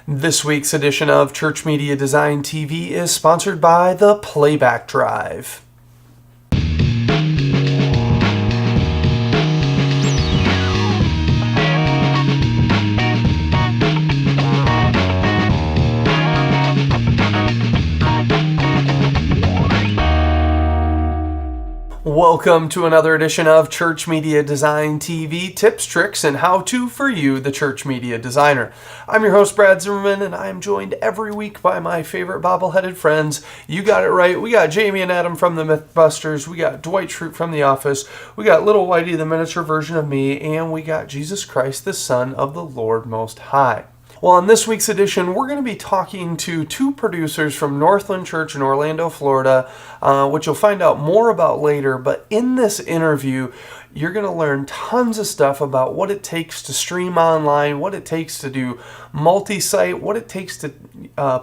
This week's edition of Church Media Design TV is sponsored by the Playback Drive. Welcome to another edition of Church Media Design TV, tips, tricks, and how-to for you, the church media designer. I'm your host, Brad Zimmerman, and I am joined every week by my favorite bobbleheaded friends. You got it right. We got Jamie and Adam from the Mythbusters. We got Dwight Schrute from The Office. We got Little Whitey, the miniature version of me, and we got Jesus Christ, the Son of the Lord Most High. Well, on this week's edition, we're going to be talking to two producers from Northland Church in Orlando, Florida, which you'll find out more about later. But in this interview, you're going to learn tons of stuff about what it takes to stream online, what it takes to do multi-site, what it takes to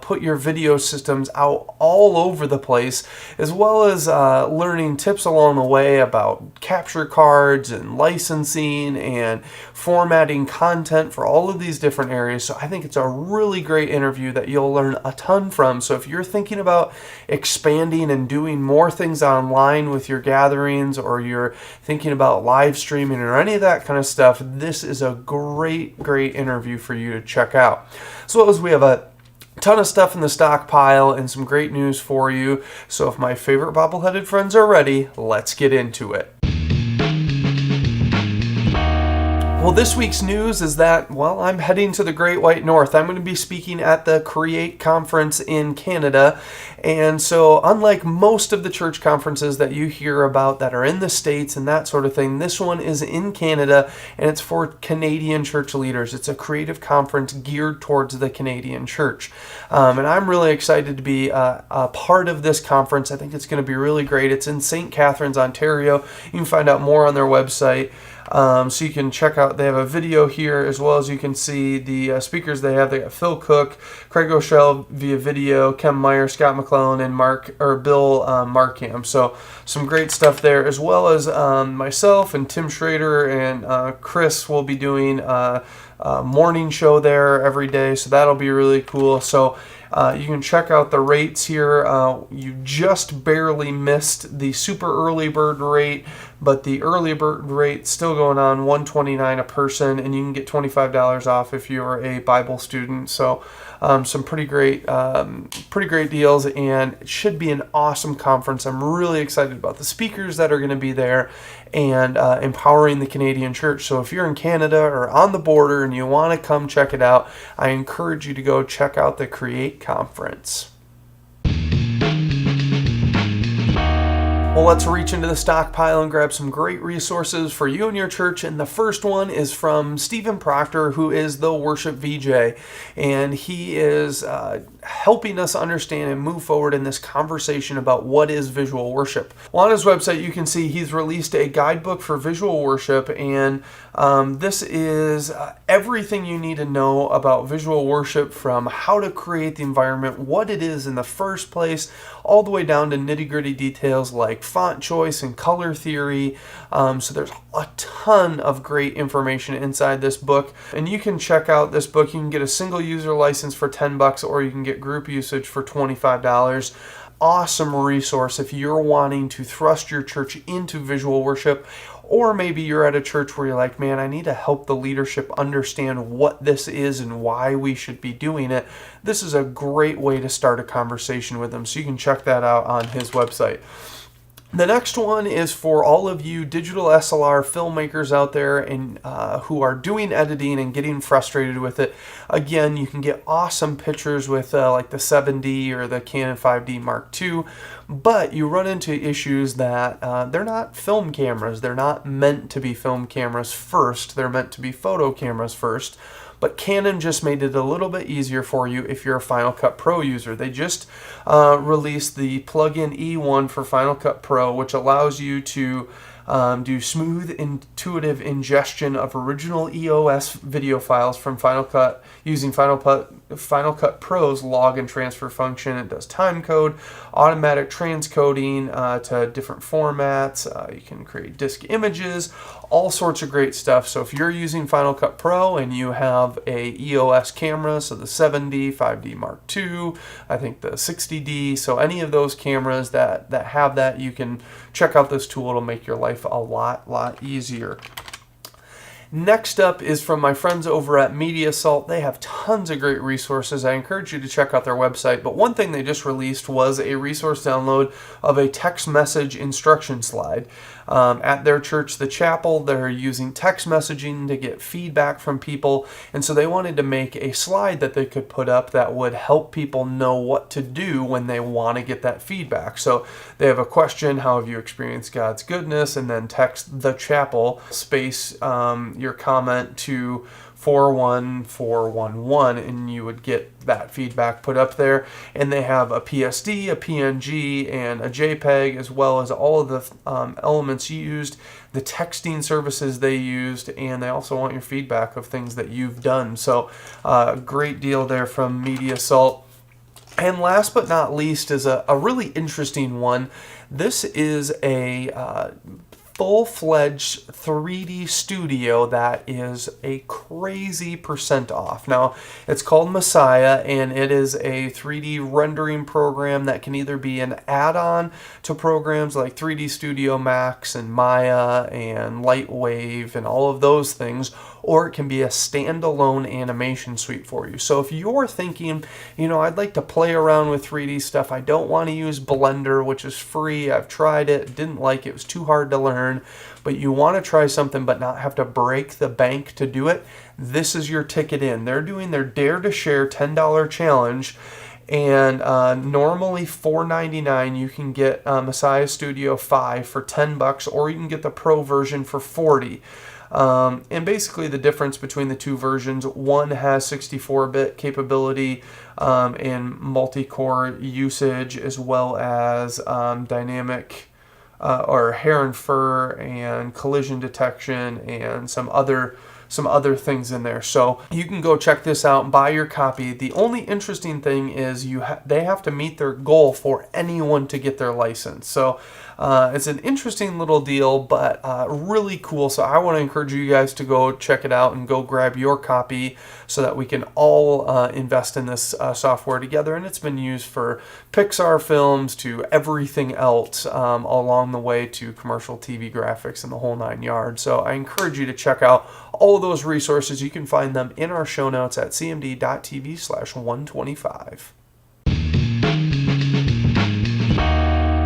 put your video systems out all over the place, as well as learning tips along the way about capture cards and licensing and formatting content for all of these different areas. So I think it's a really great interview that you'll learn a ton from. So if you're thinking about expanding and doing more things online with your gatherings, or you're thinking about live streaming or any of that kind of stuff, this is a great interview for you to check out. As well as we have a ton of stuff in the stockpile and some great news for you. So if my favorite bobbleheaded friends are ready, let's get into it. Well, this week's news is that, I'm heading to the Great White North. I'm going to be speaking at the Create Conference in Canada. And so, unlike most of the church conferences that you hear about that are in the States and that sort of thing, this one is in Canada, and it's for Canadian church leaders. It's a creative conference geared towards the Canadian church. And I'm really excited to be a part of this conference. I think it's going to be really great. It's in St. Catharines, Ontario. You can find out more on their website. So you can check out, they have a video here, as well as you can see the speakers they have. They got Phil Cook, Craig O'Shell via video, Ken Meyer, Scott McClellan, and Bill Markham. So some great stuff there, as well as myself and Tim Schrader and Chris will be doing a morning show there every day. So that'll be really cool. So you can check out the rates here. You just barely missed the super early bird rate, but the early bird rate still going on, $129 a person, and you can get $25 off if you're a Bible student. So some pretty great deals, and it should be an awesome conference. I'm really excited about the speakers that are going to be there and empowering the Canadian church. So if you're in Canada or on the border and you want to come check it out, I encourage you to go check out the Create Conference. Well, let's reach into the stockpile and grab some great resources for you and your church. And the first one is from Stephen Proctor, who is the worship VJ. And he is helping us understand and move forward in this conversation about what is visual worship. Well, on his website, you can see he's released a guidebook for visual worship. And this is everything you need to know about visual worship, from how to create the environment, what it is in the first place, all the way down to nitty-gritty details like font choice and color theory. So there's a ton of great information inside this book, and you can check out this book. You can get a single user license for $10, or you can get group usage for $25. Awesome resource if you're wanting to thrust your church into visual worship, or maybe you're at a church where you're like, man, I need to help the leadership understand what this is and why we should be doing it. This is a great way to start a conversation with them. So you can check that out on his website. The next one is for all of you digital SLR filmmakers out there and who are doing editing and getting frustrated with it. Again, you can get awesome pictures with like the 7D or the Canon 5D Mark II, but you run into issues that they're not film cameras. They're not meant to be film cameras first. They're meant to be photo cameras first. But Canon just made it a little bit easier for you if you're a Final Cut Pro user. They just released the plugin E1 for Final Cut Pro, which allows you to do smooth, intuitive ingestion of original EOS video files from Final Cut using Final Cut Final Cut Pro's log and transfer function. It does time code, automatic transcoding to different formats. You can create disk images, all sorts of great stuff. So if you're using Final Cut Pro and you have a EOS camera, so the 7D, 5D Mark II, I think the 60D, so any of those cameras that have that, you can check out this tool. It'll make your life a lot easier. Next up is from my friends over at MediaSalt. They have tons of great resources. I encourage you to check out their website. But one thing they just released was a resource download of a text message instruction slide. At their church, the chapel, they're using text messaging to get feedback from people. And so they wanted to make a slide that they could put up that would help people know what to do when they want to get that feedback. So they have a question: how have you experienced God's goodness? And then text the chapel space your comment to 41411, and you would get that feedback put up there. And they have a PSD, a PNG, and a JPEG, as well as all of the elements used, the texting services they used, and they also want your feedback of things that you've done. So great deal there from MediaSalt. And last but not least is a really interesting one. This is a full-fledged 3D studio that is a crazy % off. Now, it's called Messiah, and it is a 3D rendering program that can either be an add-on to programs like 3D Studio Max and Maya and Lightwave and all of those things, or it can be a standalone animation suite for you. So if you're thinking, I'd like to play around with 3D stuff, I don't want to use Blender, which is free, I've tried it, didn't like it, it was too hard to learn, but you want to try something but not have to break the bank to do it, this is your ticket in. They're doing their Dare to Share $10 challenge, and normally $4.99 you can get Messiah Studio 5 for $10, or you can get the Pro version for $40. And basically the difference between the two versions, one has 64-bit capability and multi-core usage, as well as dynamic or hair and fur and collision detection and some other things in there. So you can go check this out and buy your copy. The only interesting thing is they have to meet their goal for anyone to get their license. So it's an interesting little deal, but really cool. So I want to encourage you guys to go check it out and go grab your copy so that we can all invest in this software together. And it's been used for Pixar films to everything else along the way to commercial TV graphics and the whole 9 yards. So I encourage you to check out all of those resources. You can find them in our show notes at cmd.tv/125.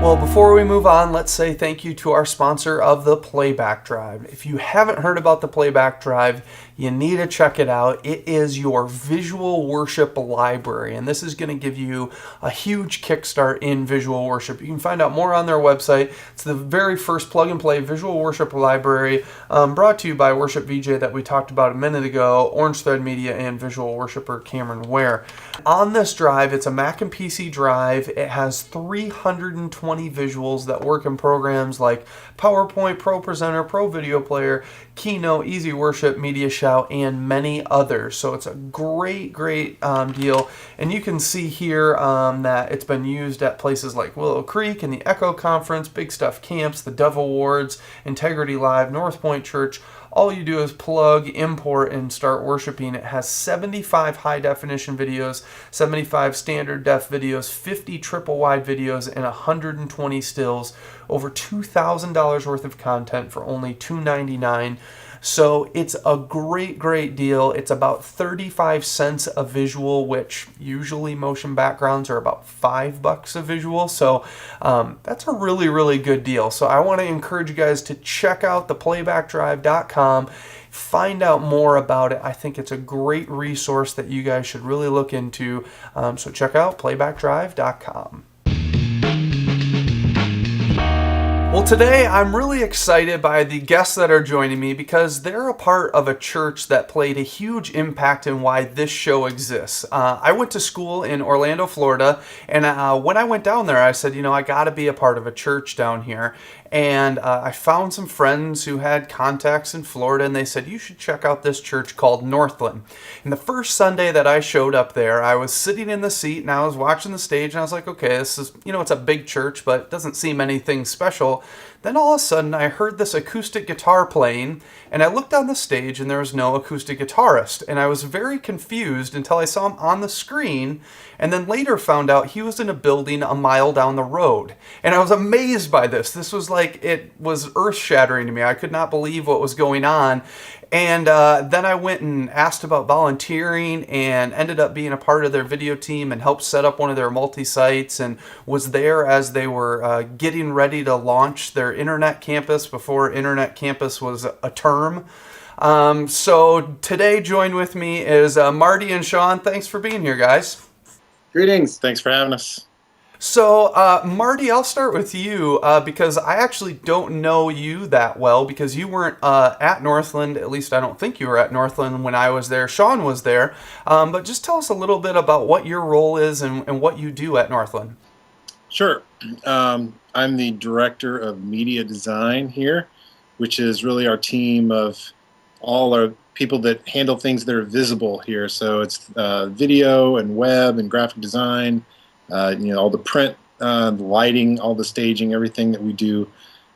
Well, before we move on, let's say thank you to our sponsor of the Playback Drive. If you haven't heard about the Playback Drive, you need to check it out. It is your visual worship library, and this is going to give you a huge kickstart in visual worship. You can find out more on their website. It's the very first plug-and-play visual worship library brought to you by Worship VJ that we talked about a minute ago, Orange Thread Media, and visual worshiper Cameron Ware. On this drive, it's a Mac and PC drive. It has 320 visuals that work in programs like PowerPoint, Pro Presenter, Pro Video Player, Keynote, Easy Worship, Media Shout, and many others. So it's a great deal. And you can see here that it's been used at places like Willow Creek and the Echo Conference, Big Stuff Camps, the Dove Awards, Integrity Live, North Point Church. All you do is plug, import, and start worshiping. It has 75 high-definition videos, 75 standard def videos, 50 triple-wide videos, and 120 stills. Over $2,000 worth of content for only $2.99. So it's a great deal. It's about 35 cents a visual, which usually motion backgrounds are about $5 a visual. So that's a really good deal. So I want to encourage you guys to check out the playbackdrive.com. Find out more about it. I think it's a great resource that you guys should really look into. So check out playbackdrive.com. Well, today I'm really excited by the guests that are joining me because they're a part of a church that played a huge impact in why this show exists. I went to school in Orlando, Florida, and when I went down there, I said, I got to be a part of a church down here. And I found some friends who had contacts in Florida, and they said, you should check out this church called Northland. And the first Sunday that I showed up there, I was sitting in the seat and I was watching the stage, and I was like, okay, this is, it's a big church, but it doesn't seem anything special. Then all of a sudden, I heard this acoustic guitar playing, and I looked on the stage, and there was no acoustic guitarist. And I was very confused until I saw him on the screen, and then later found out he was in a building a mile down the road. And I was amazed by this. This was like, it was earth-shattering to me. I could not believe what was going on. And then I went and asked about volunteering and ended up being a part of their video team and helped set up one of their multi-sites and was there as they were getting ready to launch their internet campus before internet campus was a term. So today joined with me is Marty and Sean. Thanks for being here, guys. Greetings. Thanks for having us. So, Marty, I'll start with you because I actually don't know you that well because you weren't at Northland. At least I don't think you were at Northland when I was there. Sean was there. But just tell us a little bit about what your role is and what you do at Northland. Sure. I'm the director of media design here, which is really our team of all our people that handle things that are visible here. So it's video and web and graphic design, all the print, the lighting, all the staging, everything that we do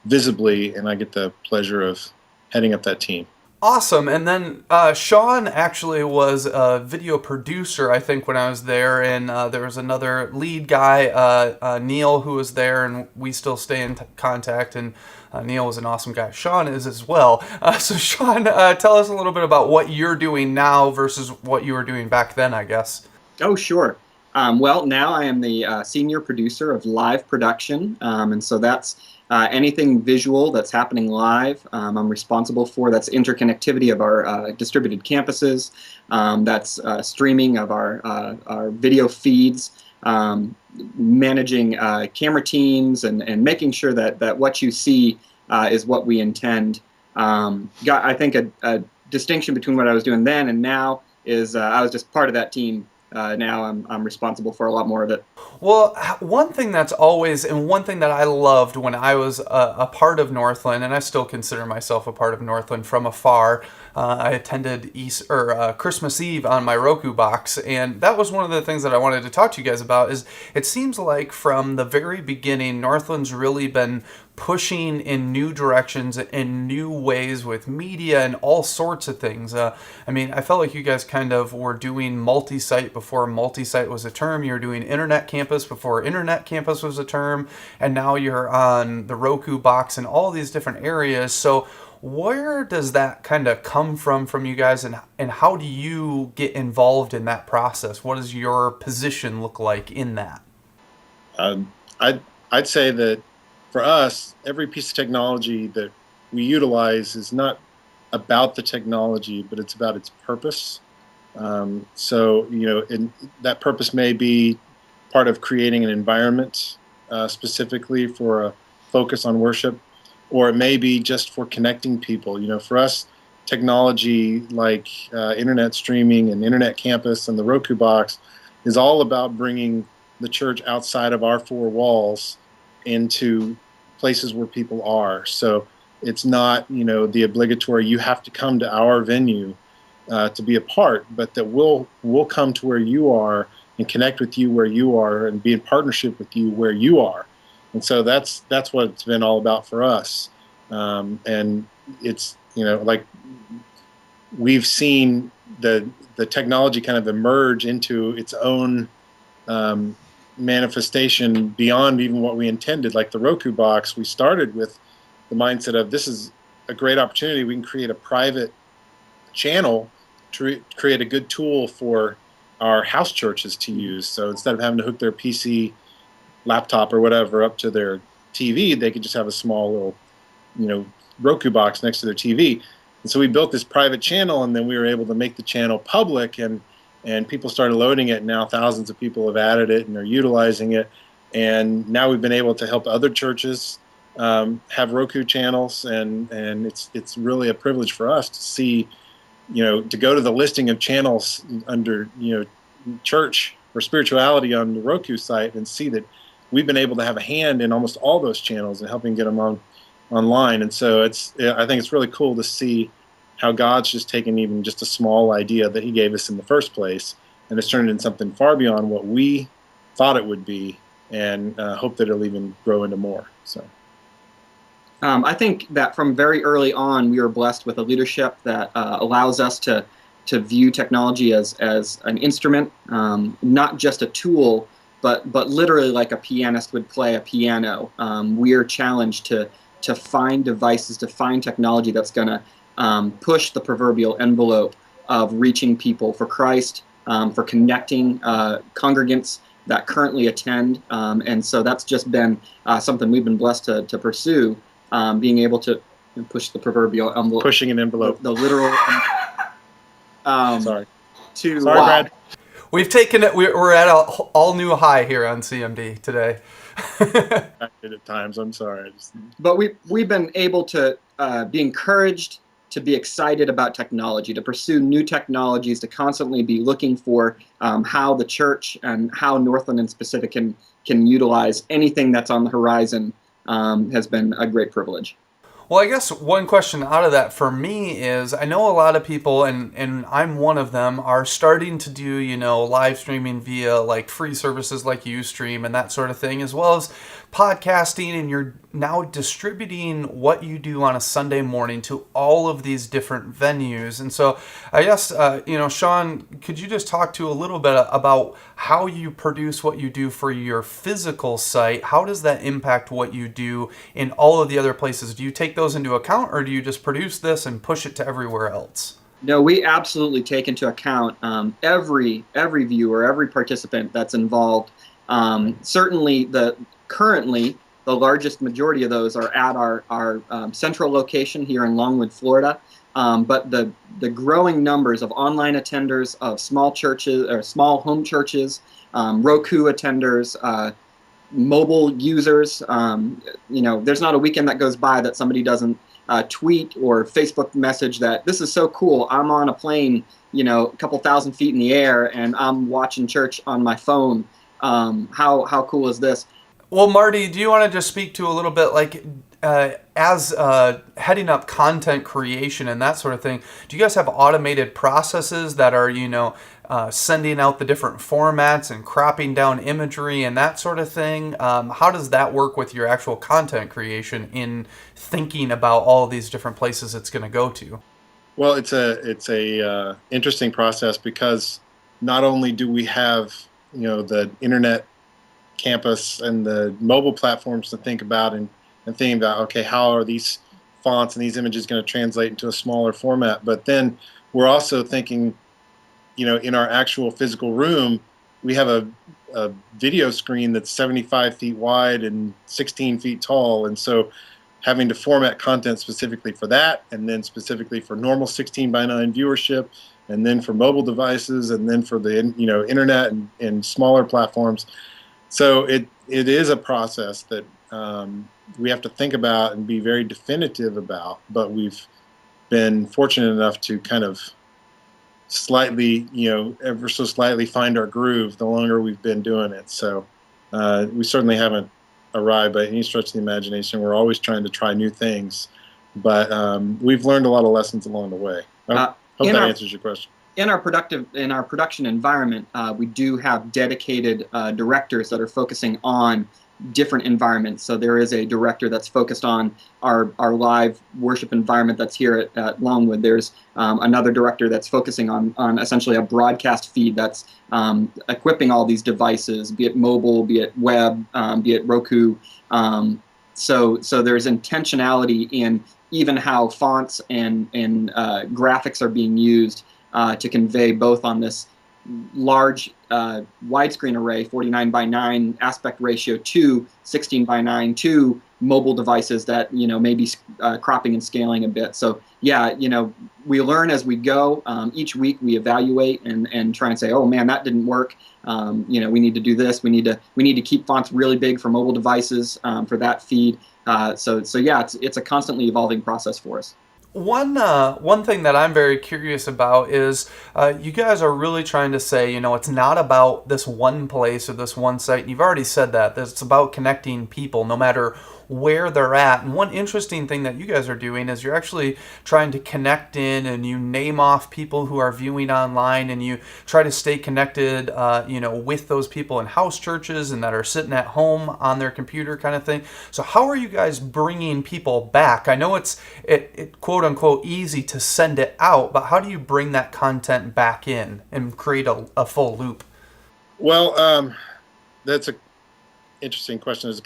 visibly, and I get the pleasure of heading up that team. Awesome. And then Sean actually was a video producer, I think, when I was there. And there was another lead guy, Neil, who was there, and we still stay in contact. And Neil was an awesome guy. Sean is as well. So Sean, tell us a little bit about what you're doing now versus what you were doing back then, I guess. Oh, sure. Well, now I am the senior producer of live production, and so that's anything visual that's happening live. I'm responsible for that's interconnectivity of our distributed campuses, that's streaming of our video feeds, managing camera teams, and making sure that what you see is what we intend. I think a distinction between what I was doing then and now is I was just part of that team. Now I'm responsible for a lot more of it. Well, one thing that's always, and one thing that I loved when I was a part of Northland, and I still consider myself a part of Northland from afar. I attended Christmas Eve on my Roku box, and that was one of the things that I wanted to talk to you guys about. Is it seems like from the very beginning, Northland's really been pushing in new directions in new ways with media and all sorts of things. I felt like you guys kind of were doing multi-site before multi-site was a term. You were doing internet campus before internet campus was a term, and now you're on the Roku box and all these different areas. So where does that kind of come from you guys, and how do you get involved in that process? What does your position look like in that? I'd say that for us, every piece of technology that we utilize is not about the technology, but it's about its purpose. And that purpose may be part of creating an environment specifically for a focus on worship, or it may be just for connecting people. For us, technology like internet streaming and internet campus and the Roku box is all about bringing the church outside of our four walls into places where people are. So it's not, the obligatory, you have to come to our venue to be a part, but that we'll come to where you are and connect with you where you are and be in partnership with you where you are. And so that's what it's been all about for us. And it's, like we've seen the technology kind of emerge into its own manifestation beyond even what we intended. Like the Roku box, we started with the mindset of this is a great opportunity. We can create a private channel to create a good tool for our house churches to use. So instead of having to hook their PC, laptop, or whatever up to their TV, they could just have a small little, Roku box next to their TV. And so we built this private channel, and then we were able to make the channel public, and people started loading it. Now thousands of people have added it and are utilizing it. And now we've been able to help other churches have Roku channels, and it's really a privilege for us to see, to go to the listing of channels under church or spirituality on the Roku site and see that we've been able to have a hand in almost all those channels and helping get them online. And so I think it's really cool to see how God's just taken even just a small idea that He gave us in the first place, and it's turned into something far beyond what we thought it would be, and hope that it'll even grow into more. So. I think that from very early on, we were blessed with a leadership that allows us to view technology as an instrument, not just a tool, but literally like a pianist would play a piano. We are challenged to find devices, to find technology that's going to push the proverbial envelope of reaching people for Christ, for connecting congregants that currently attend. And so that's just been something we've been blessed to pursue. Being able to push the proverbial envelope. Pushing an envelope. The literal. Sorry. Sorry, Brad. We've taken it. We're at an all new high here on CMD today. I did at times. I'm sorry. But we've been able to be encouraged, to be excited about technology, to pursue new technologies, to constantly be looking for how the church and how Northland in specific can utilize anything that's on the horizon. Has been a great privilege. Well, I guess one question out of that for me is, I know a lot of people, and I'm one of them, are starting to do, live streaming via like free services like Ustream and that sort of thing, as well as podcasting, and you're now distributing what you do on a Sunday morning to all of these different venues. And so I guess, Sean, could you just talk to a little bit about how you produce what you do for your physical site? How does that impact what you do in all of the other places? Do you take those into account, or do you just produce this and push it to everywhere else? No, we absolutely take into account every viewer, every participant that's involved. Certainly, currently the largest majority of those are at our central location here in Longwood, Florida. But the growing numbers of online attenders, of small churches or small home churches, Roku attenders, mobile users, there's not a weekend that goes by that somebody doesn't tweet or Facebook message that this is so cool. I'm on a plane, a couple thousand feet in the air, and I'm watching church on my phone. How cool is this? Well, Marty, do you want to just speak to a little bit, like, as heading up content creation and that sort of thing, do you guys have automated processes that are, sending out the different formats and cropping down imagery and that sort of thing? How does that work with your actual content creation in thinking about all of these different places it's going to go to? Well, it's a interesting process, because not only do we have the internet campus and the mobile platforms to think about and thinking about, okay, how are these fonts and these images going to translate into a smaller format? But then we're also thinking, in our actual physical room, we have a video screen that's 75 feet wide and 16 feet tall. And so having to format content specifically for that, and then specifically for normal 16:9 viewership, and then for mobile devices, and then for the internet and smaller platforms. So it is a process that we have to think about and be very definitive about, but we've been fortunate enough to kind of slightly, ever so slightly find our groove the longer we've been doing it. So we certainly haven't arrived by any stretch of the imagination. We're always trying to try new things, but we've learned a lot of lessons along the way. I hope that answers your question. In our production environment, we do have dedicated directors that are focusing on different environments. So there is a director that's focused on our live worship environment that's here at Longwood. There's another director that's focusing on essentially a broadcast feed that's equipping all these devices, be it mobile, be it web, be it Roku. So there's intentionality in even how fonts and graphics are being used to convey both on this large widescreen array, 49 by 9 aspect ratio to 16 by 9 to mobile devices that, maybe cropping and scaling a bit. So yeah, we learn as we go. Each week we evaluate and try and say, oh man, that didn't work. We need to do this. We need to keep fonts really big for mobile devices for that feed. So yeah, it's a constantly evolving process for us. One thing that I'm very curious about is you guys are really trying to say, it's not about this one place or this one site. And you've already said that it's about connecting people no matter where they're at. And one interesting thing that you guys are doing is you're actually trying to connect in, and you name off people who are viewing online, and you try to stay connected, with those people in house churches and that are sitting at home on their computer kind of thing. So how are you guys bringing people back? I know it quote unquote easy to send it out, but how do you bring that content back in and create a full loop? Well, that's a interesting question. There's a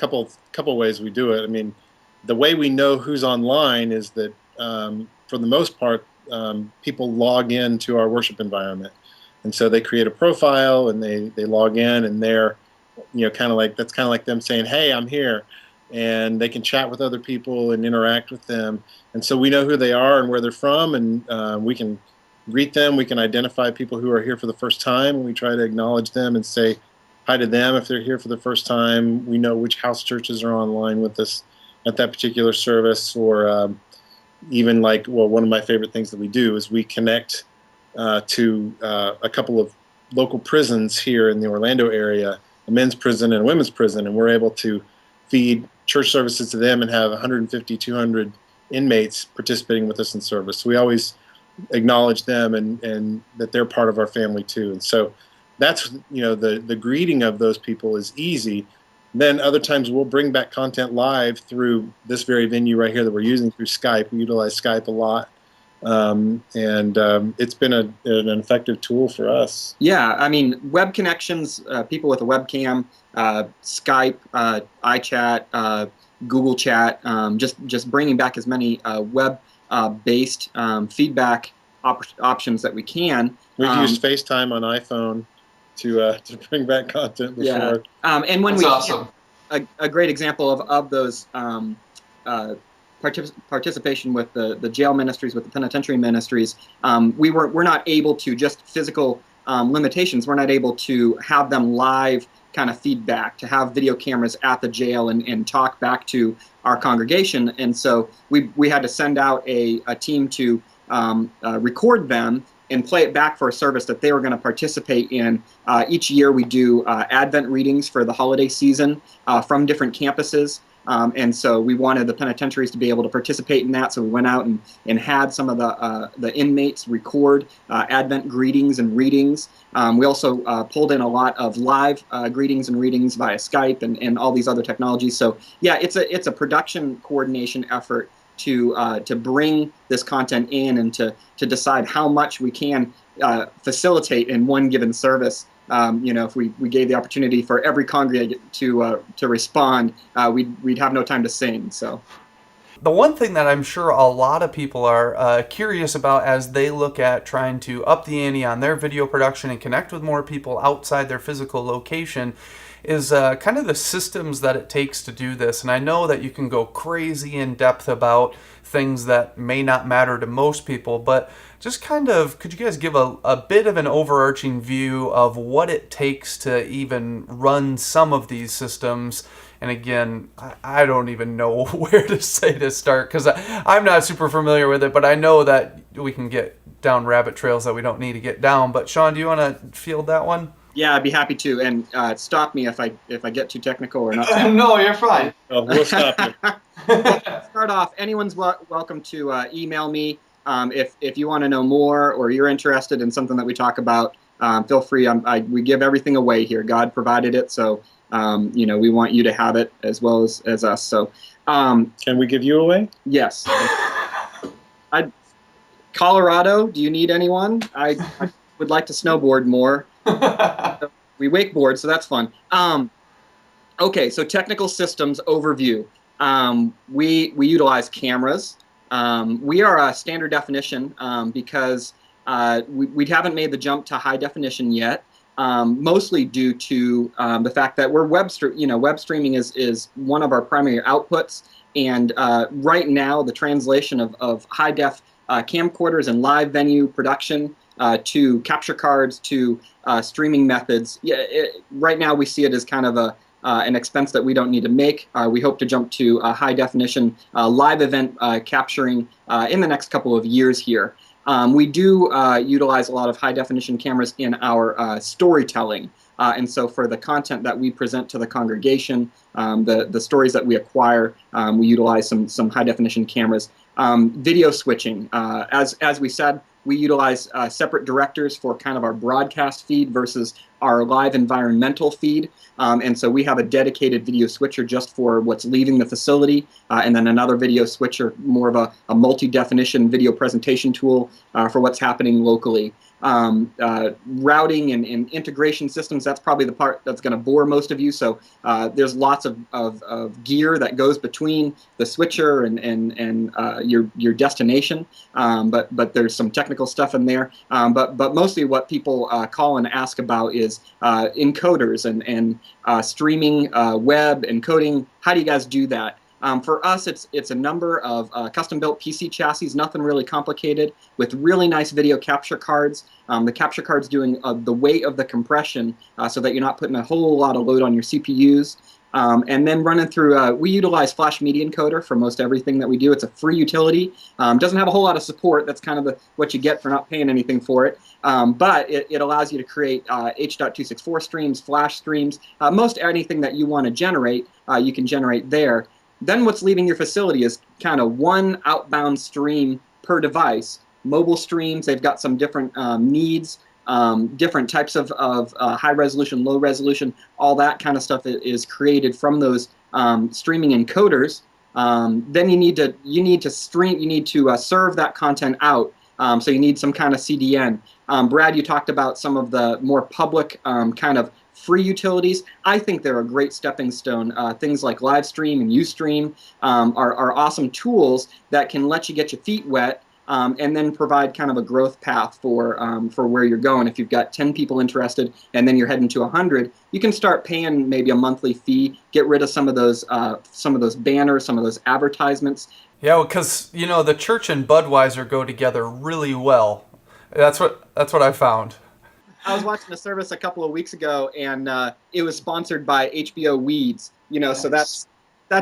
couple ways we do it. I mean, the way we know who's online is that for the most part, people log into our worship environment, and so they create a profile and they log in, and they're kind of like them saying, "Hey, I'm here," and they can chat with other people and interact with them, and so we know who they are and where they're from, and we can greet them. We can identify people who are here for the first time, and we try to acknowledge them and say hi to them if they're here for the first time. We know which house churches are online with us at that particular service, or even one of my favorite things that we do is we connect to a couple of local prisons here in the Orlando area, a men's prison and a women's prison, and we're able to feed church services to them and have 150, 200 inmates participating with us in service. So we always acknowledge them and that they're part of our family too. And so that's, the greeting of those people is easy. Then other times we'll bring back content live through this very venue right here that we're using through Skype. We utilize Skype a lot. It's been an effective tool for us. Yeah, I mean, web connections, people with a webcam, Skype, iChat, Google Chat, just bringing back as many web-based feedback options that we can. We've used FaceTime on iPhone to bring back content before. Yeah. And when That's awesome. A great example of those participation with the jail ministries, with the penitentiary ministries, we're not able to, just physical limitations, we're not able to have them live kind of feedback, to have video cameras at the jail and talk back to our congregation. And so we had to send out a team to record them and play it back for a service that they were going to participate in. Each year we do Advent readings for the holiday season from different campuses. And so we wanted the penitentiaries to be able to participate in that. So we went out and had some of the inmates record Advent greetings and readings. We also pulled in a lot of live greetings and readings via Skype and all these other technologies. So yeah, it's a production coordination effort to bring this content in and to decide how much we can facilitate in one given service. If we gave the opportunity for every congregant to respond, we'd have no time to sing. So, the one thing that I'm sure a lot of people are curious about as they look at trying to up the ante on their video production and connect with more people outside their physical location is kind of the systems that it takes to do this. And I know that you can go crazy in depth about things that may not matter to most people, but just kind of, could you guys give a bit of an overarching view of what it takes to even run some of these systems? And again, I don't even know where to say to start because I'm not super familiar with it, but I know that we can get down rabbit trails that we don't need to get down. But Sean, do you want to field that one? Yeah, I'd be happy to. And stop me if I get too technical or not. No, you're fine. Oh, we'll stop you. Start off, anyone's welcome to email me. If you want to know more or you're interested in something that we talk about, feel free. We give everything away here. God provided it, so we want you to have it as well as us. So, can we give you away? Yes. Colorado, do you need anyone? I would like to snowboard more. We wakeboard, so that's fun. Okay, so technical systems overview. We utilize cameras. We are a standard definition because We haven't made the jump to high definition yet. Mostly due to the fact that we're web streaming is one of our primary outputs, and right now the translation of high def camcorders and live venue production to capture cards to streaming methods. Right now we see it as kind of an expense that we don't need to make. We hope to jump to high definition live event capturing in the next couple of years here. We do utilize a lot of high definition cameras in our storytelling. And so for the content that we present to the congregation, the stories that we acquire, we utilize some high definition cameras. Video switching, as we said, we utilize separate directors for kind of our broadcast feed versus our live environmental feed. And so we have a dedicated video switcher just for what's leaving the facility, and then another video switcher, more of a multi-definition video presentation tool for what's happening locally. Routing and integration systems, that's probably the part that's going to bore most of you. So there's lots of gear that goes between the switcher and your destination, but there's some technical stuff in there. But mostly what people call and ask about is encoders and streaming web encoding. How do you guys do that? For us, it's a number of custom-built PC chassis, nothing really complicated, with really nice video capture cards. The capture cards doing the weight of the compression so that you're not putting a whole lot of load on your CPUs. And then running through, we utilize Flash Media Encoder for most everything that we do. It's a free utility. Doesn't have a whole lot of support. That's kind of what you get for not paying anything for it. But it allows you to create H.264 streams, Flash streams, most anything that you want to generate, you can generate there. Then what's leaving your facility is kind of one outbound stream per device. Mobile streams, they've got some different needs, different types of high resolution, low resolution, all that kind of stuff is created from those streaming encoders. Then you need to stream, you need to serve that content out. So you need some kind of CDN. Brad, you talked about some of the more public kind of free utilities. I think they're a great stepping stone. Things like Livestream and Ustream are awesome tools that can let you get your feet wet and then provide kind of a growth path for where you're going. If you've got 10 people interested and then you're heading to 100, you can start paying maybe a monthly fee, get rid of some of those banners, some of those advertisements. Yeah, because the church and Budweiser go together really well. That's what I found. I was watching a service a couple of weeks ago, and it was sponsored by HBO Weeds. So that's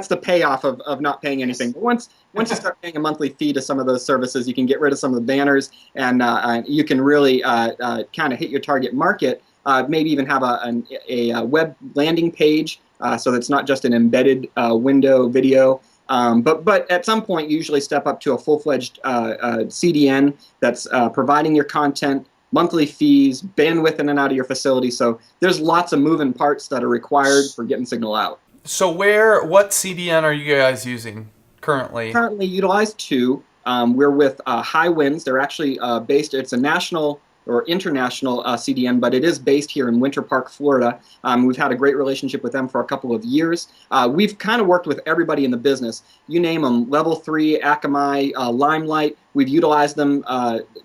the payoff of not paying anything. But once you start paying a monthly fee to some of those services, you can get rid of some of the banners, and you can really kind of hit your target market. Maybe even have a web landing page, so that's not just an embedded window video. But at some point, you usually step up to a full-fledged CDN that's providing your content, monthly fees, bandwidth in and out of your facility. So there's lots of moving parts that are required for getting signal out. So what CDN are you guys using currently? Currently utilize two. We're with High Winds. They're actually based, it's a national or international CDN, but it is based here in Winter Park, Florida. We've had a great relationship with them for a couple of years. We've kind of worked with everybody in the business. You name them, Level 3, Akamai, Limelight. We've utilized them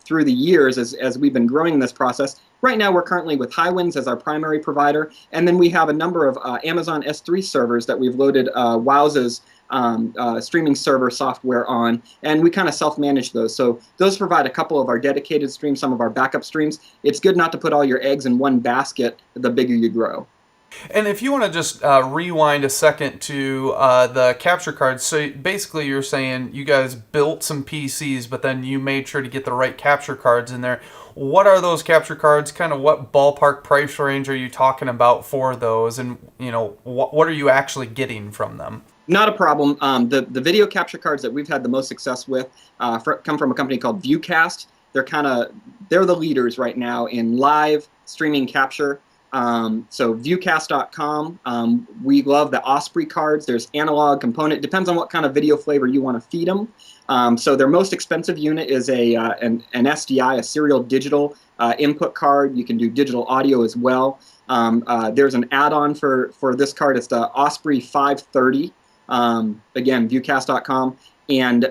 through the years as we've been growing this process. Right now, we're currently with High Winds as our primary provider, and then we have a number of Amazon S3 servers that we've loaded Wowza's streaming server software on, and we kind of self-manage those. So those provide a couple of our dedicated streams, some of our backup streams. It's good not to put all your eggs in one basket the bigger you grow. And if you want to just rewind a second to the capture cards, so basically you're saying you guys built some PCs, but then you made sure to get the right capture cards in there. What are those capture cards? Kind of what ballpark price range are you talking about for those? And what are you actually getting from them? Not a problem. The video capture cards that we've had the most success with come from a company called Viewcast. They're the leaders right now in live streaming capture. So viewcast.com. We love the Osprey cards. There's analog, component. Depends on what kind of video flavor you want to feed them. So their most expensive unit is an SDI, a serial digital input card. You can do digital audio as well. There's an add-on for this card. It's the Osprey 530. Again, viewcast.com. and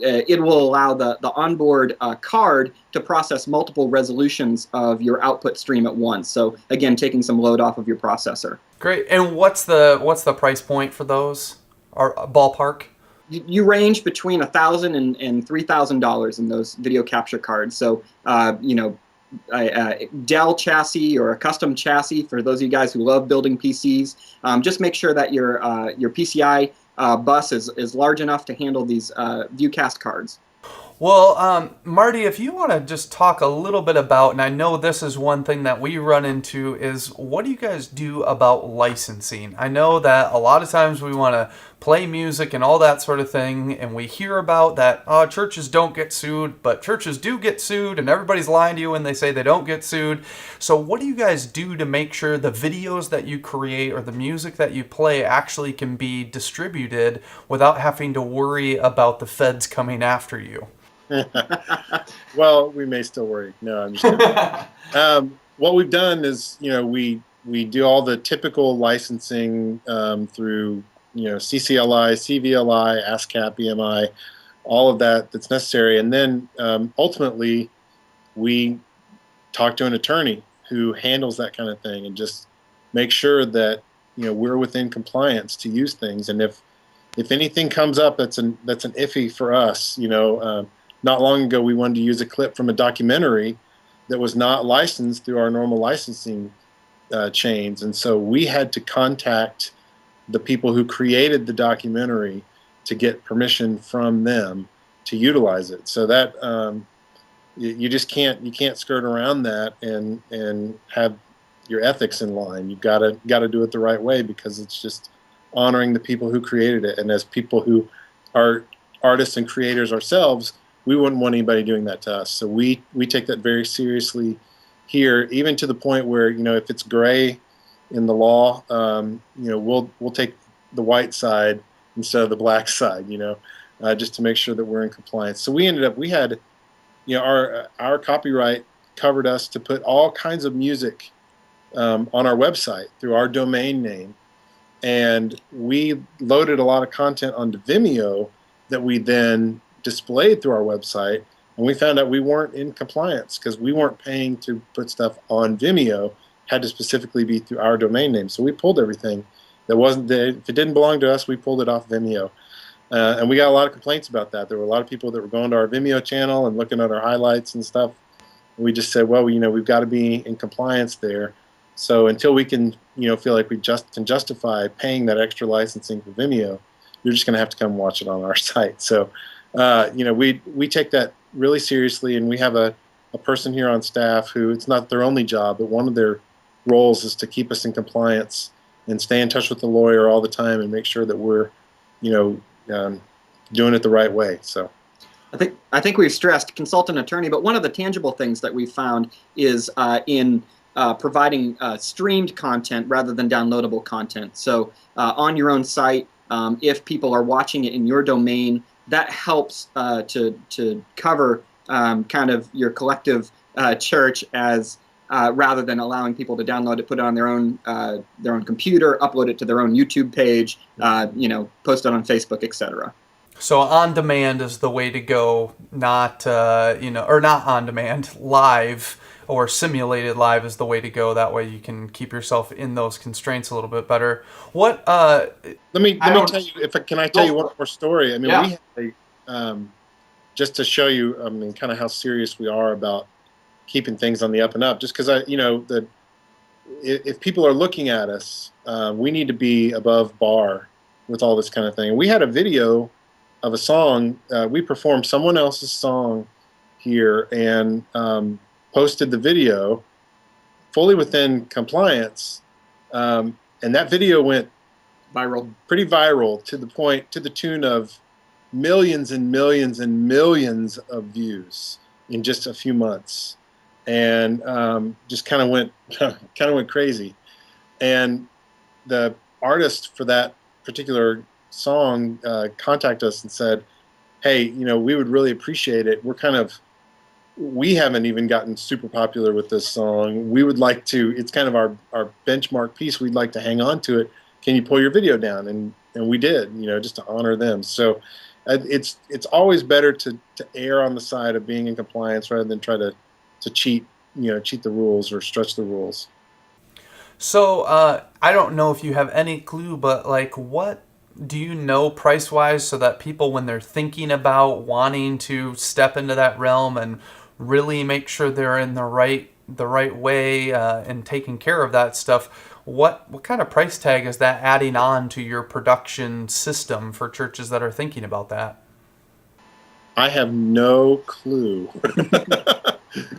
it will allow the onboard card to process multiple resolutions of your output stream at once. So again, taking some load off of your processor. Great. And what's the price point for those? Or ballpark? You range between $1,000 and $3,000 in those video capture cards. So a Dell chassis or a custom chassis for those of you guys who love building PCs. Just make sure that your PCI bus is large enough to handle these viewcast cards. Well, Marty, if you want to just talk a little bit about, and I know this is one thing that we run into, is what do you guys do about licensing? I know that a lot of times we want to play music and all that sort of thing, and we hear about that churches don't get sued, but churches do get sued, and everybody's lying to you when they say they don't get sued. So what do you guys do to make sure the videos that you create or the music that you play actually can be distributed without having to worry about the feds coming after you? Well, we may still worry. No, I'm just kidding. What we've done is, we do all the typical licensing through, CCLI, CVLI, ASCAP, EMI, all of that's necessary. And then ultimately, we talk to an attorney who handles that kind of thing and just make sure that, we're within compliance to use things. And if anything comes up that's an iffy for us, not long ago, we wanted to use a clip from a documentary that was not licensed through our normal licensing chains. And so we had to contact the people who created the documentary to get permission from them to utilize it. So that you just can't skirt around that and have your ethics in line. You've got to do it the right way, because it's just honoring the people who created it. And as people who are artists and creators ourselves, we wouldn't want anybody doing that to us. So we take that very seriously here, even to the point where, if it's gray in the law, we'll take the white side instead of the black side, just to make sure that we're in compliance. So we had, our copyright covered us to put all kinds of music on our website through our domain name. And we loaded a lot of content onto Vimeo that we then displayed through our website, and we found out we weren't in compliance because we weren't paying to put stuff on Vimeo. Had to specifically be through our domain name. So we pulled everything that wasn't there. If it didn't belong to us, we pulled it off Vimeo. And we got a lot of complaints about that. There were a lot of people that were going to our Vimeo channel and looking at our highlights and stuff. And we just said, well, we've got to be in compliance there. So until we can, feel like we can justify paying that extra licensing for Vimeo, you're just going to have to come watch it on our site. So we take that really seriously, and we have a person here on staff who, it's not their only job, but one of their roles is to keep us in compliance and stay in touch with the lawyer all the time and make sure that we're, doing it the right way. So I think we've stressed consultant attorney, but one of the tangible things that we've found is in providing streamed content rather than downloadable content. So on your own site, if people are watching it in your domain, that helps to cover kind of your collective church as rather than allowing people to download it, put it on their own computer, upload it to their own YouTube page, post it on Facebook, etc. So on demand is the way to go, not not on demand, live or simulated live is the way to go. That way you can keep yourself in those constraints a little bit better. What? Let me tell you. Can I tell you one more story? I mean, yeah. We had just to show you, kind of how serious we are about keeping things on the up and up. Just because if people are looking at us, we need to be above bar with all this kind of thing. And we had a video of a song. We performed someone else's song here and posted the video fully within compliance. And that video went pretty viral to the tune of millions and millions and millions of views in just a few months. And just kind of went crazy. And the artist for that particular song contacted us and said, hey, we would really appreciate it. We haven't even gotten super popular with this song. We would like to, it's kind of our benchmark piece. We'd like to hang on to it. Can you pull your video down? And we did, just to honor them. So It's always better to err on the side of being in compliance rather than try to cheat the rules or stretch the rules. So I don't know if you have any clue, but like, what do you know price wise, so that people, when they're thinking about wanting to step into that realm and really make sure they're in the right way and taking care of that stuff, what kind of price tag is that adding on to your production system for churches that are thinking about that? I have no clue.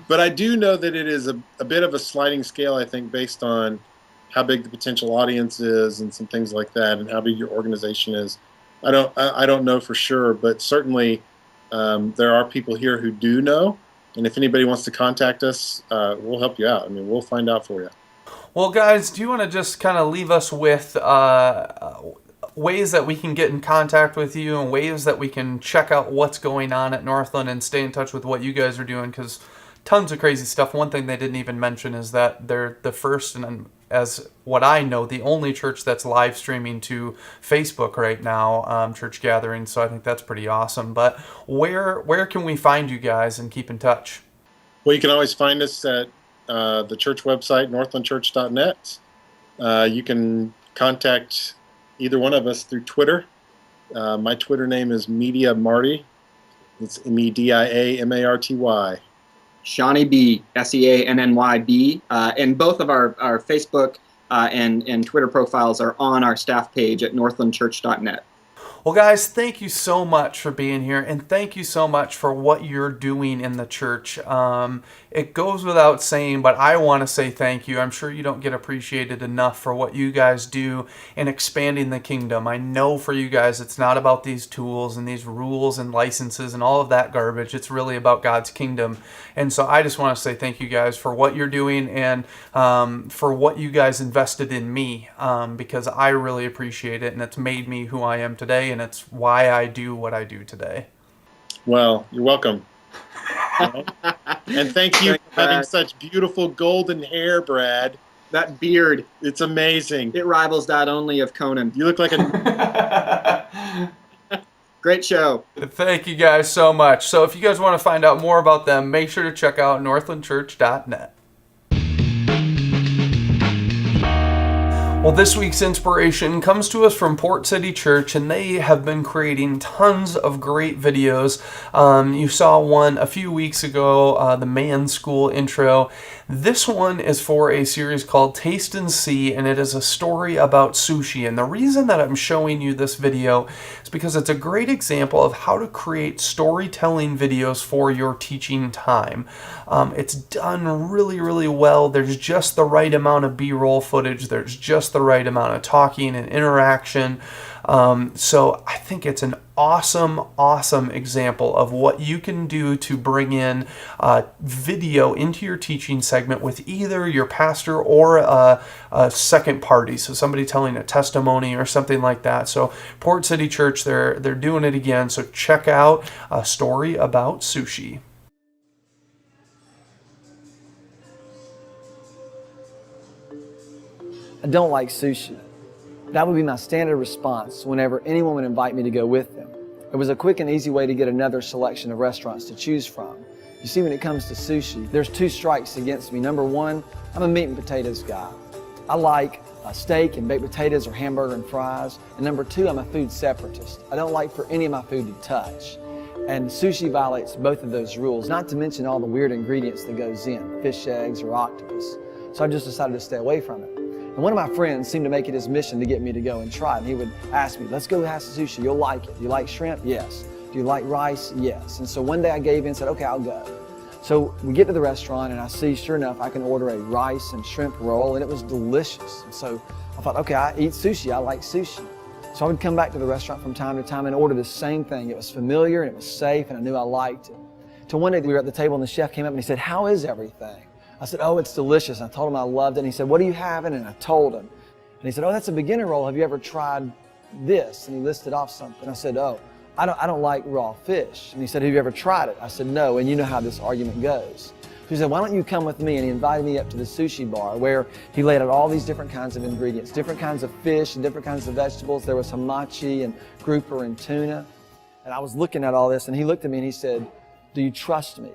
But I do know that it is a bit of a sliding scale, I think, based on how big the potential audience is and some things like that, and how big your organization is. I don't know for sure, but certainly there are people here who do know. And if anybody wants to contact us, we'll help you out. I mean, we'll find out for you. Well, guys, do you want to just kind of leave us with ways that we can get in contact with you and ways that we can check out what's going on at Northland and stay in touch with what you guys are doing? Because tons of crazy stuff. One thing they didn't even mention is that they're the first, and as what I know, the only church that's live streaming to Facebook right now, church gatherings. So I think that's pretty awesome. But where can we find you guys and keep in touch? Well, you can always find us at the church website, northlandchurch.net. You can contact either one of us through Twitter. My Twitter name is Media Marty. It's MEDIAMARTY. Shawnee B, SEANNYB, and both of our Facebook and Twitter profiles are on our staff page at northlandchurch.net. Well, guys, thank you so much for being here, and thank you so much for what you're doing in the church. It goes without saying, but I want to say thank you. I'm sure you don't get appreciated enough for what you guys do in expanding the kingdom. I know for you guys, it's not about these tools and these rules and licenses and all of that garbage. It's really about God's kingdom. And so I just want to say thank you guys for what you're doing and for what you guys invested in me, because I really appreciate it, and it's made me who I am today, and it's why I do what I do today. Well, you're welcome. And thank you for having such beautiful golden hair, Brad. That beard, it's amazing. It rivals that only of Conan. You look like a... Great show. Thank you guys so much. So if you guys want to find out more about them, make sure to check out northlandchurch.net. Well, this week's inspiration comes to us from Port City Church, and they have been creating tons of great videos. You saw one a few weeks ago, the Man School intro. This one is for a series called Taste and See, and it is a story about sushi. And the reason that I'm showing you this video is because it's a great example of how to create storytelling videos for your teaching time. It's done really, really well. There's just the right amount of B-roll footage. There's just the right amount of talking and interaction. So I think it's an awesome example of what you can do to bring in video into your teaching segment with either your pastor or a second party, so somebody telling a testimony or something like that. So Port City Church, they're doing it again, so check out A Story About Sushi. I don't like sushi. That would be my standard response whenever anyone would invite me to go with them. It was a quick and easy way to get another selection of restaurants to choose from. You see, when it comes to sushi, there's two strikes against me. Number one, I'm a meat and potatoes guy. I like steak and baked potatoes or hamburger and fries. And number two, I'm a food separatist. I don't like for any of my food to touch. And sushi violates both of those rules, not to mention all the weird ingredients that goes in, fish eggs or octopus. So I just decided to stay away from it. And one of my friends seemed to make it his mission to get me to go and try it. And he would ask me, let's go have some sushi, you'll like it. Do you like shrimp? Yes. Do you like rice? Yes. And so one day I gave in and said, okay, I'll go. So we get to the restaurant and I see, sure enough, I can order a rice and shrimp roll, and it was delicious. And so I thought, okay, I eat sushi, I like sushi. So I would come back to the restaurant from time to time and order the same thing. It was familiar and it was safe and I knew I liked it. Till one day we were at the table and the chef came up and he said, how is everything? I said, oh, it's delicious. And I told him I loved it. And he said, what are you having? And I told him. And he said, oh, that's a beginner roll. Have you ever tried this? And he listed off something. I said, oh, I don't like raw fish. And he said, have you ever tried it? I said, no. And you know how this argument goes. So he said, why don't you come with me? And he invited me up to the sushi bar where he laid out all these different kinds of ingredients, different kinds of fish and different kinds of vegetables. There was hamachi and grouper and tuna. And I was looking at all this, and he looked at me and he said, "Do you trust me?"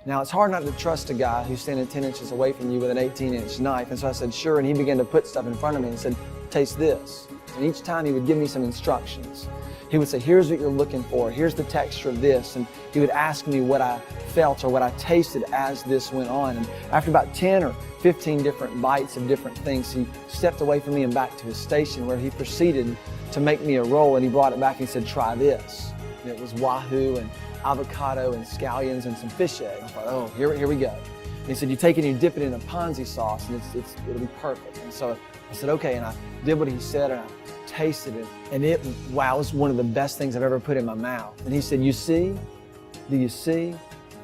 Now, it's hard not to trust a guy who's standing 10 inches away from you with an 18-inch knife. And so I said, "Sure." And he began to put stuff in front of me and said, "Taste this." And each time he would give me some instructions. He would say, "Here's what you're looking for. Here's the texture of this." And he would ask me what I felt or what I tasted as this went on. And after about 10 or 15 different bites of different things, he stepped away from me and back to his station, where he proceeded to make me a roll, and he brought it back and he said, "Try this." And it was wahoo and avocado and scallions and some fish egg. I thought, "Oh, here we go." And he said, "You take it and you dip it in a Ponzi sauce, and it'll be perfect." And so I said, "Okay." And I did what he said, and I tasted it, and it was one of the best things I've ever put in my mouth. And he said, "You see? Do you see?"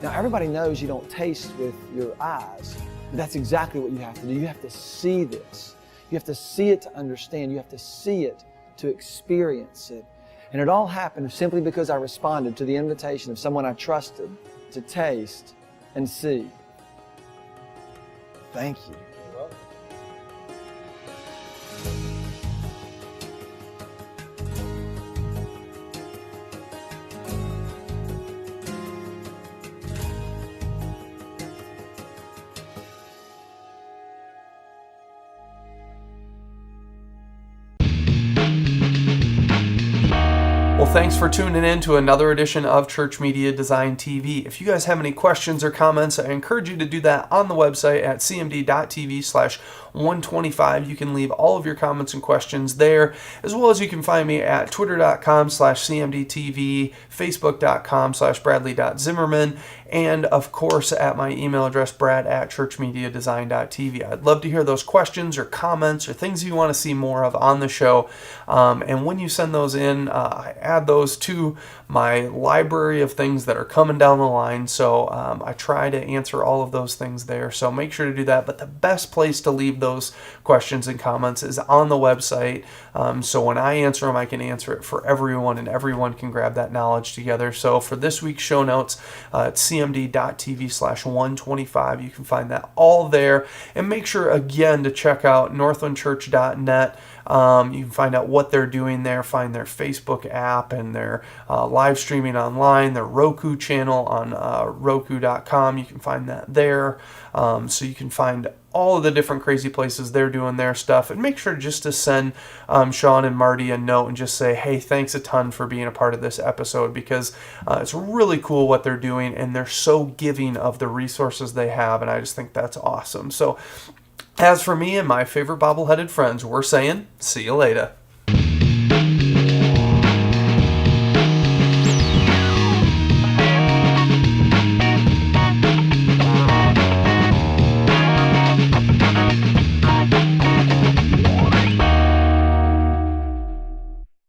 Now, everybody knows you don't taste with your eyes, but that's exactly what you have to do. You have to see this. You have to see it to understand. You have to see it to experience it. And it all happened simply because I responded to the invitation of someone I trusted to taste and see. Thank you. Well, thanks for tuning in to another edition of Church Media Design TV. If you guys have any questions or comments, I encourage you to do that on the website at cmd.tv/125. You can leave all of your comments and questions there, as well as you can find me at twitter.com/cmdtv, facebook.com/bradley.zimmerman, and of course at my email address, brad@ChurchMediaDesign.tv. I'd love to hear those questions or comments or things you want to see more of on the show. And when you send those in, I add those to my library of things that are coming down the line. So I try to answer all of those things there. So make sure to do that. But the best place to leave those questions and comments is on the website. So when I answer them, I can answer it for everyone, and everyone can grab that knowledge together. So for this week's show notes, it's cmd.tv/125. You can find that all there. And make sure, again, to check out northlandchurch.net. You can find out what they're doing there, find their Facebook app and their live streaming online, their Roku channel on roku.com. You can find that there. So you can find all of the different crazy places they're doing their stuff. And make sure just to send Sean and Marty a note and just say, "Hey, thanks a ton for being a part of this episode," because it's really cool what they're doing, and they're so giving of the resources they have, and I just think that's awesome. So as for me and my favorite bobbleheaded friends, we're saying, see you later.